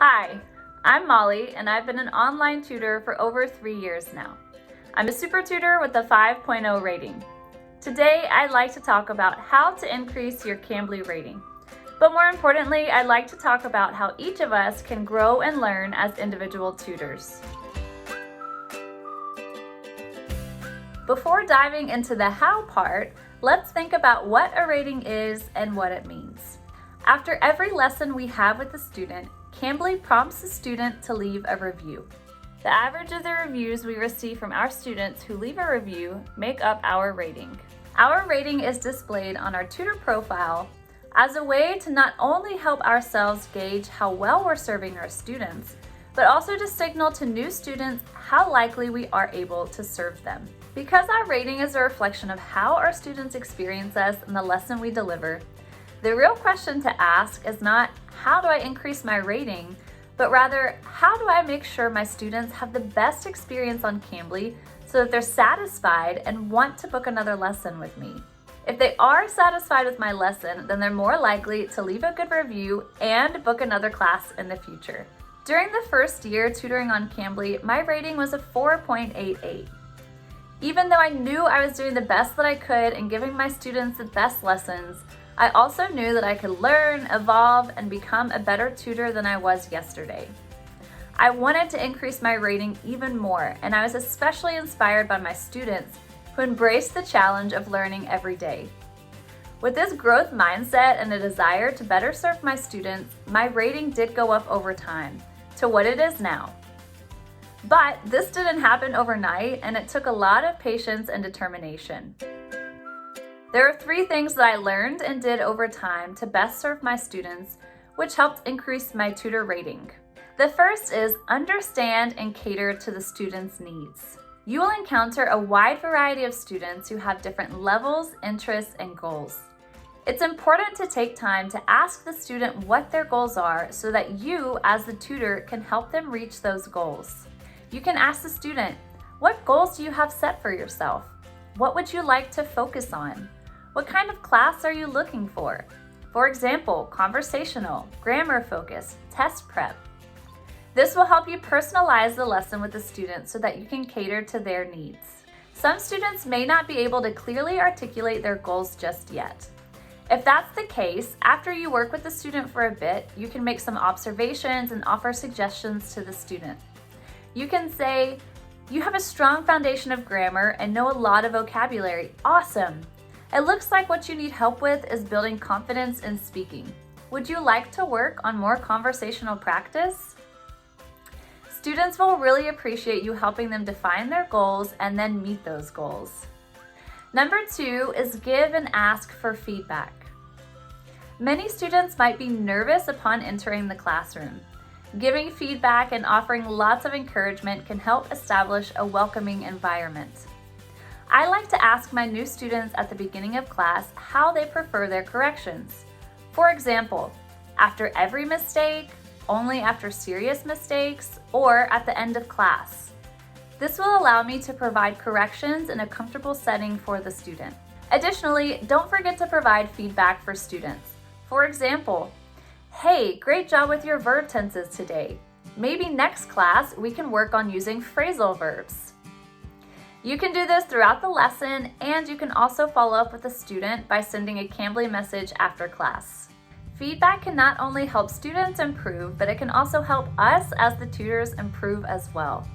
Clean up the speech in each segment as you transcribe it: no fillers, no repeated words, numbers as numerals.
Hi, I'm Molly, and I've been an online tutor for over 3 years now. I'm a super tutor with a 5.0 rating. Today, I'd like to talk about how to increase your Cambly rating. But more importantly, I'd like to talk about how each of us can grow and learn as individual tutors. Before diving into the how part, let's think about what a rating is and what it means. After every lesson we have with the student, Cambly prompts the student to leave a review. The average of the reviews we receive from our students who leave a review make up our rating. Our rating is displayed on our tutor profile as a way to not only help ourselves gauge how well we're serving our students, but also to signal to new students how likely we are able to serve them. Because our rating is a reflection of how our students experience us and the lesson we deliver, the real question to ask is not, how do I increase my rating, but rather, how do I make sure my students have the best experience on Cambly so that they're satisfied and want to book another lesson with me? If they are satisfied with my lesson, then they're more likely to leave a good review and book another class in the future. During the first year tutoring on Cambly, my rating was a 4.88. Even though I knew I was doing the best that I could and giving my students the best lessons, I also knew that I could learn, evolve, and become a better tutor than I was yesterday. I wanted to increase my rating even more, and I was especially inspired by my students who embraced the challenge of learning every day. With this growth mindset and a desire to better serve my students, my rating did go up over time to what it is now. But this didn't happen overnight, and it took a lot of patience and determination. There are 3 things that I learned and did over time to best serve my students, which helped increase my tutor rating. The first is understand and cater to the students' needs. You will encounter a wide variety of students who have different levels, interests, and goals. It's important to take time to ask the student what their goals are so that you, as the tutor, can help them reach those goals. You can ask the student, what goals do you have set for yourself? What would you like to focus on? What kind of class are you looking for? For example, conversational, grammar focused, test prep. This will help you personalize the lesson with the student so that you can cater to their needs. Some students may not be able to clearly articulate their goals just yet. If that's the case, after you work with the student for a bit, you can make some observations and offer suggestions to the student. You can say, you have a strong foundation of grammar and know a lot of vocabulary. Awesome! It looks like what you need help with is building confidence in speaking. Would you like to work on more conversational practice? Students will really appreciate you helping them define their goals and then meet those goals. Number 2 is give and ask for feedback. Many students might be nervous upon entering the classroom. Giving feedback and offering lots of encouragement can help establish a welcoming environment. I like to ask my new students at the beginning of class how they prefer their corrections. For example, after every mistake, only after serious mistakes, or at the end of class. This will allow me to provide corrections in a comfortable setting for the student. Additionally, don't forget to provide feedback for students. For example, hey, great job with your verb tenses today. Maybe next class we can work on using phrasal verbs. You can do this throughout the lesson, and you can also follow up with the student by sending a Cambly message after class. Feedback can not only help students improve, but it can also help us as the tutors improve as well.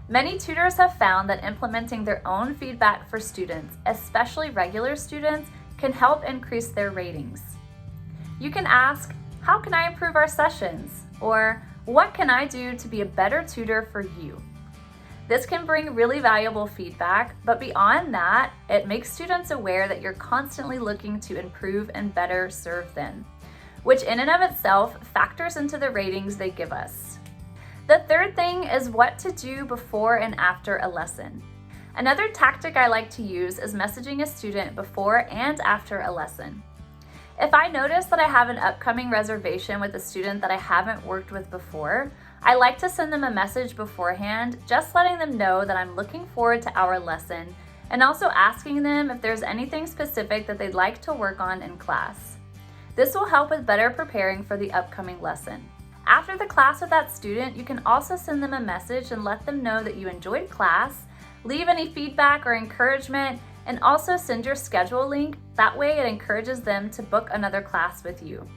Many tutors have found that implementing their own feedback for students, especially regular students, can help increase their ratings. You can ask, how can I improve our sessions? Or what can I do to be a better tutor for you? This can bring really valuable feedback, but beyond that, it makes students aware that you're constantly looking to improve and better serve them, which in and of itself factors into the ratings they give us. The third thing is what to do before and after a lesson. Another tactic I like to use is messaging a student before and after a lesson. If I notice that I have an upcoming reservation with a student that I haven't worked with before, I like to send them a message beforehand, just letting them know that I'm looking forward to our lesson and also asking them if there's anything specific that they'd like to work on in class. This will help with better preparing for the upcoming lesson. After the class with that student, you can also send them a message and let them know that you enjoyed class, leave any feedback or encouragement, and also send your schedule link. That way it encourages them to book another class with you.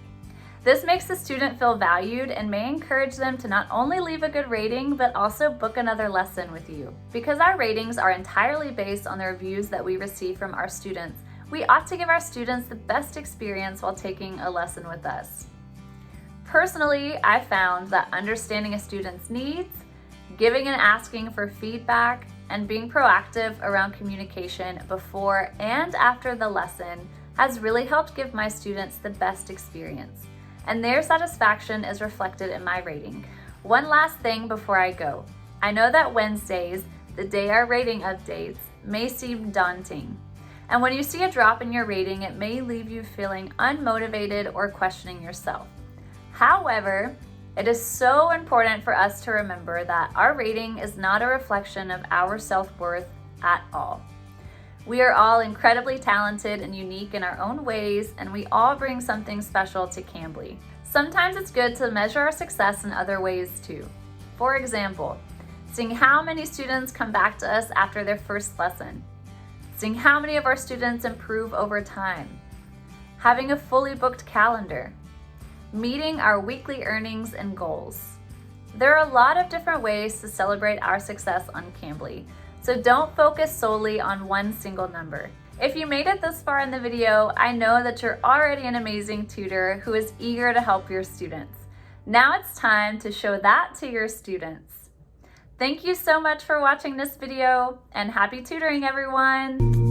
This makes the student feel valued and may encourage them to not only leave a good rating, but also book another lesson with you. Because our ratings are entirely based on the reviews that we receive from our students, we ought to give our students the best experience while taking a lesson with us. Personally, I found that understanding a student's needs, giving and asking for feedback, and being proactive around communication before and after the lesson has really helped give my students the best experience. And their satisfaction is reflected in my rating. One last thing before I go. I know that Wednesdays, the day our rating updates, may seem daunting. And when you see a drop in your rating, it may leave you feeling unmotivated or questioning yourself. However, it is so important for us to remember that our rating is not a reflection of our self-worth at all. We are all incredibly talented and unique in our own ways, and we all bring something special to Cambly. Sometimes it's good to measure our success in other ways too. For example, seeing how many students come back to us after their first lesson, seeing how many of our students improve over time, having a fully booked calendar, meeting our weekly earnings and goals. There are a lot of different ways to celebrate our success on Cambly, so don't focus solely on one single number. If you made it this far in the video, I know that you're already an amazing tutor who is eager to help your students. Now it's time to show that to your students. Thank you so much for watching this video, and happy tutoring, everyone!